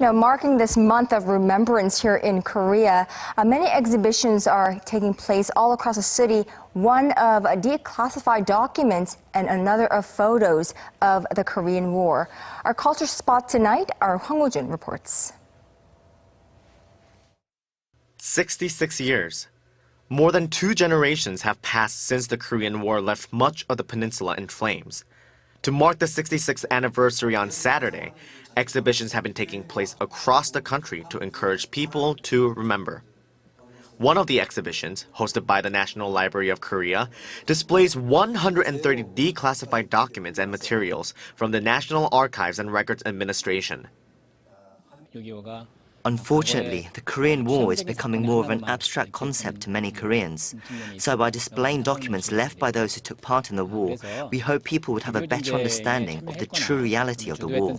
Now, marking this month of remembrance here in Korea, many exhibitions are taking place all across the city. One of declassified documents and another of photos of the Korean War. Our culture spot tonight, our Hwang Hojun reports. 66 years. More than 2 generations have passed since the Korean War left much of the peninsula in flames. To mark the 66th anniversary on Saturday, exhibitions have been taking place across the country to encourage people to remember. One of the exhibitions, hosted by the National Library of Korea, displays 130 declassified documents and materials from the National Archives and Records Administration. Unfortunately, the Korean War is becoming more of an abstract concept to many Koreans. So by displaying documents left by those who took part in the war, we hope people would have a better understanding of the true reality of the war.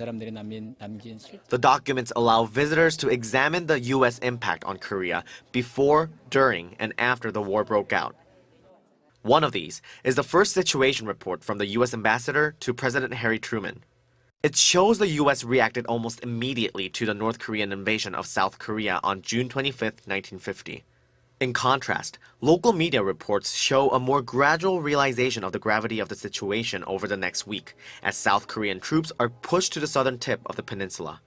The documents allow visitors to examine the U.S. impact on Korea before, during, and after the war broke out. One of these is the first situation report from the U.S. ambassador to President Harry Truman. It shows the U.S. reacted almost immediately to the North Korean invasion of South Korea on June 25, 1950. In contrast, local media reports show a more gradual realization of the gravity of the situation over the next week, as South Korean troops are pushed to the southern tip of the peninsula.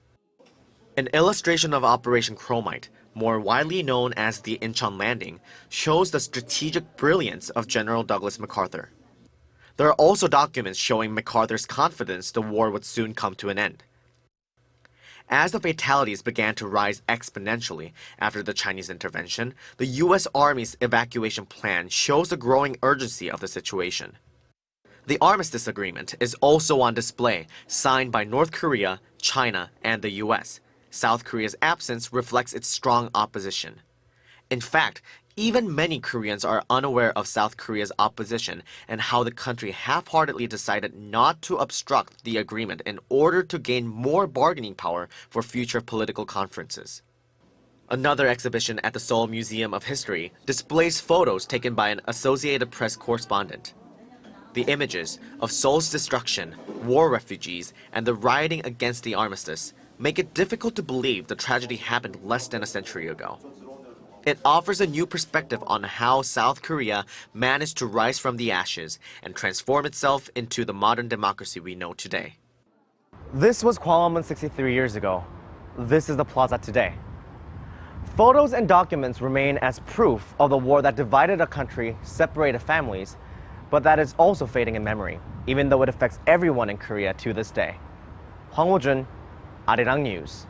An illustration of Operation Chromite, more widely known as the Incheon Landing, shows the strategic brilliance of General Douglas MacArthur. There are also documents showing MacArthur's confidence the war would soon come to an end. As the fatalities began to rise exponentially after the Chinese intervention, the U.S. Army's evacuation plan shows the growing urgency of the situation. The Armistice Agreement is also on display, signed by North Korea, China, and the U.S. South Korea's absence reflects its strong opposition. In fact, even many Koreans are unaware of South Korea's opposition and how the country half-heartedly decided not to obstruct the agreement in order to gain more bargaining power for future political conferences. Another exhibition at the Seoul Museum of History displays photos taken by an Associated Press correspondent. The images of Seoul's destruction, war refugees, and the rioting against the armistice make it difficult to believe the tragedy happened less than a century ago. It offers a new perspective on how South Korea managed to rise from the ashes and transform itself into the modern democracy we know today. This was Gwanghwamun 63 years ago. This is the plaza today. Photos and documents remain as proof of the war that divided a country, separated families, but that is also fading in memory, even though it affects everyone in Korea to this day. Hwang Hojun, Arirang News.